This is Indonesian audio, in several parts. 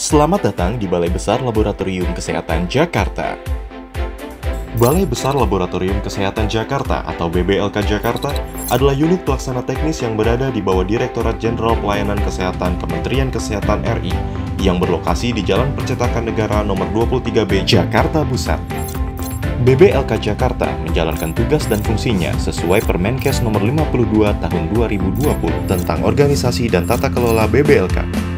Selamat datang di Balai Besar Laboratorium Kesehatan Jakarta. Balai Besar Laboratorium Kesehatan Jakarta atau BBLK Jakarta adalah unit pelaksana teknis yang berada di bawah Direktorat Jenderal Pelayanan Kesehatan Kementerian Kesehatan RI yang berlokasi di Jalan Percetakan Negara Nomor 23B, Jakarta Pusat. BBLK Jakarta menjalankan tugas dan fungsinya sesuai Permenkes Nomor 52 Tahun 2020 tentang Organisasi dan Tata Kelola BBLK.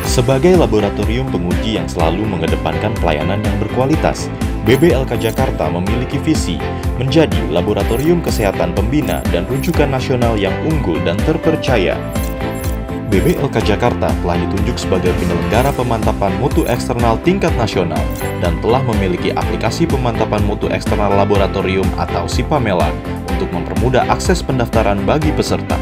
Sebagai laboratorium penguji yang selalu mengedepankan pelayanan yang berkualitas, BBLK Jakarta memiliki visi menjadi laboratorium kesehatan pembina dan rujukan nasional yang unggul dan terpercaya. BBLK Jakarta telah ditunjuk sebagai penyelenggara pemantapan mutu eksternal tingkat nasional dan telah memiliki aplikasi pemantapan mutu eksternal laboratorium atau SIPAMELA untuk mempermudah akses pendaftaran bagi peserta.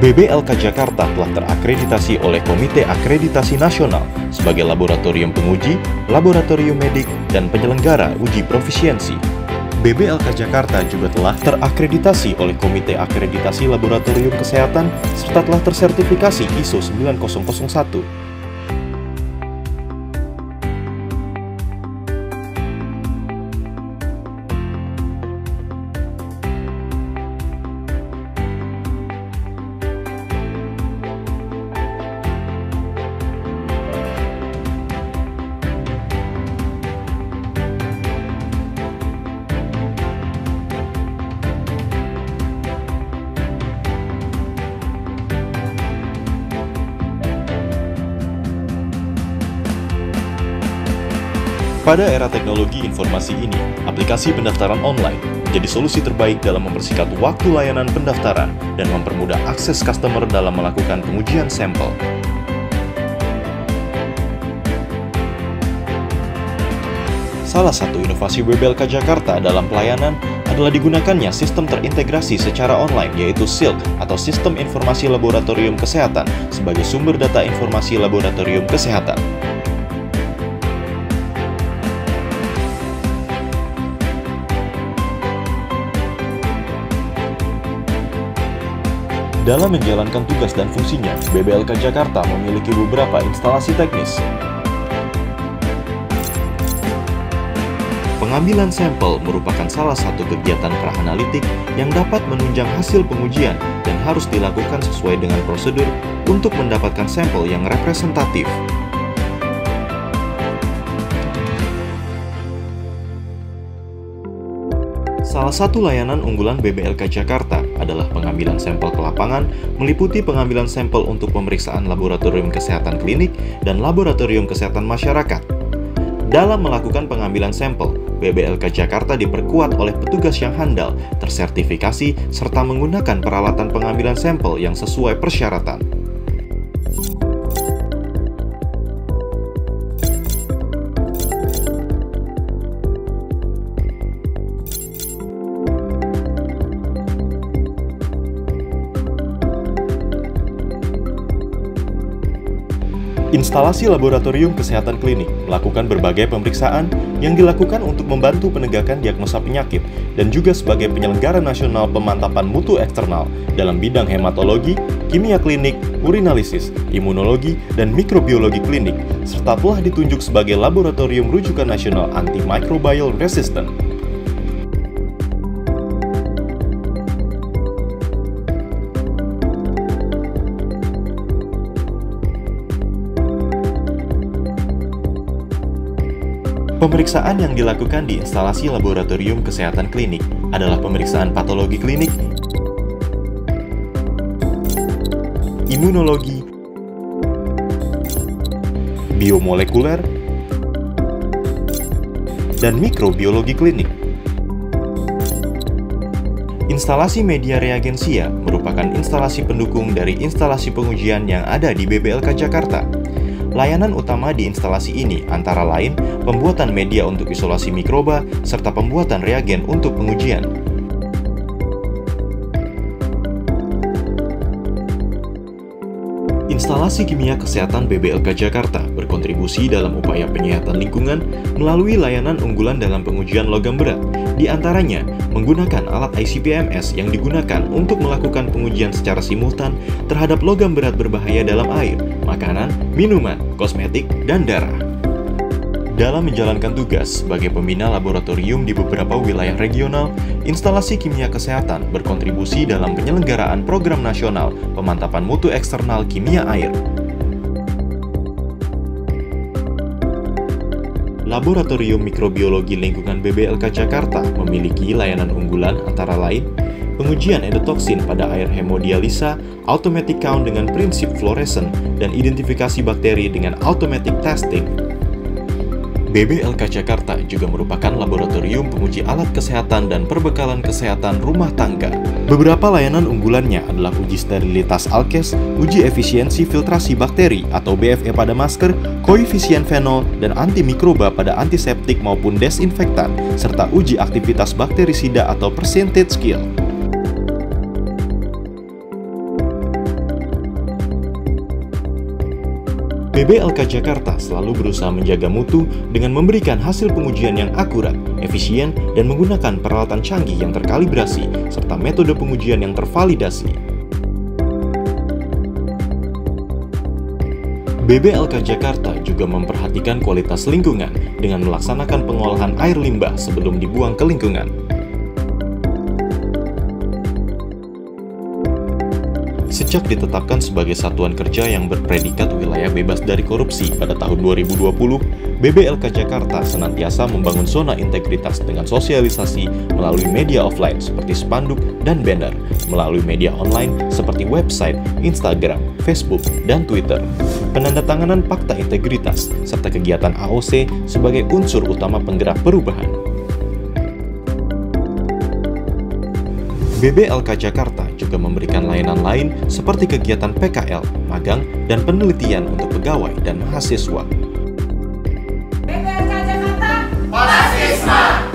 BBLK Jakarta telah terakreditasi oleh Komite Akreditasi Nasional sebagai laboratorium penguji, laboratorium medik, dan penyelenggara uji profisiensi. BBLK Jakarta juga telah terakreditasi oleh Komite Akreditasi Laboratorium Kesehatan serta telah tersertifikasi ISO 9001. Pada era teknologi informasi ini, aplikasi pendaftaran online menjadi solusi terbaik dalam mempersingkat waktu layanan pendaftaran dan mempermudah akses customer dalam melakukan pengujian sampel. Salah satu inovasi BBLK Jakarta dalam pelayanan adalah digunakannya sistem terintegrasi secara online, yaitu SILK atau Sistem Informasi Laboratorium Kesehatan sebagai sumber data informasi laboratorium kesehatan. Dalam menjalankan tugas dan fungsinya, BBLK Jakarta memiliki beberapa instalasi teknis. Pengambilan sampel merupakan salah satu kegiatan praanalitik yang dapat menunjang hasil pengujian dan harus dilakukan sesuai dengan prosedur untuk mendapatkan sampel yang representatif. Salah satu layanan unggulan BBLK Jakarta adalah pengambilan sampel ke lapangan, meliputi pengambilan sampel untuk pemeriksaan laboratorium kesehatan klinik dan laboratorium kesehatan masyarakat. Dalam melakukan pengambilan sampel, BBLK Jakarta diperkuat oleh petugas yang handal, tersertifikasi, serta menggunakan peralatan pengambilan sampel yang sesuai persyaratan. Instalasi laboratorium kesehatan klinik melakukan berbagai pemeriksaan yang dilakukan untuk membantu penegakan diagnosa penyakit dan juga sebagai penyelenggara nasional pemantapan mutu eksternal dalam bidang hematologi, kimia klinik, urinalisis, imunologi, dan mikrobiologi klinik, serta telah ditunjuk sebagai laboratorium rujukan nasional antimicrobial resistant. Pemeriksaan yang dilakukan di instalasi laboratorium kesehatan klinik adalah pemeriksaan patologi klinik, imunologi, biomolekuler, dan mikrobiologi klinik. Instalasi media reagensia merupakan instalasi pendukung dari instalasi pengujian yang ada di BBLK Jakarta. Layanan utama di instalasi ini antara lain pembuatan media untuk isolasi mikroba serta pembuatan reagen untuk pengujian. Instalasi Kimia Kesehatan BBLK Jakarta berkontribusi dalam upaya penyehatan lingkungan melalui layanan unggulan dalam pengujian logam berat, di antaranya menggunakan alat ICP-MS yang digunakan untuk melakukan pengujian secara simultan terhadap logam berat berbahaya dalam air, makanan, minuman, kosmetik, dan darah. Dalam menjalankan tugas sebagai pembina laboratorium di beberapa wilayah regional, instalasi kimia kesehatan berkontribusi dalam penyelenggaraan program nasional pemantapan mutu eksternal kimia air. Laboratorium Mikrobiologi Lingkungan BBLK Jakarta memiliki layanan unggulan antara lain pengujian endotoksin pada air hemodialisa, automatic count dengan prinsip fluoresen, dan identifikasi bakteri dengan automatic testing. BBLK Jakarta juga merupakan laboratorium penguji alat kesehatan dan perbekalan kesehatan rumah tangga. Beberapa layanan unggulannya adalah uji sterilitas alkes, uji efisiensi filtrasi bakteri atau BFE pada masker, koefisien fenol, dan antimikroba pada antiseptik maupun desinfektan, serta uji aktivitas bakterisida atau percentage kill. BBLK Jakarta selalu berusaha menjaga mutu dengan memberikan hasil pengujian yang akurat, efisien, dan menggunakan peralatan canggih yang terkalibrasi, serta metode pengujian yang tervalidasi. BBLK Jakarta juga memperhatikan kualitas lingkungan dengan melaksanakan pengolahan air limbah sebelum dibuang ke lingkungan. Sejak ditetapkan sebagai satuan kerja yang berpredikat wilayah bebas dari korupsi pada tahun 2020, BBLK Jakarta senantiasa membangun zona integritas dengan sosialisasi melalui media offline seperti spanduk dan banner, melalui media online seperti website, Instagram, Facebook, dan Twitter, penandatanganan fakta integritas, serta kegiatan AOC sebagai unsur utama penggerak perubahan. BBLK Jakarta juga memberikan layanan lain seperti kegiatan PKL, magang, dan penelitian untuk pegawai dan mahasiswa. BBLK Jakarta, Mahasiswa!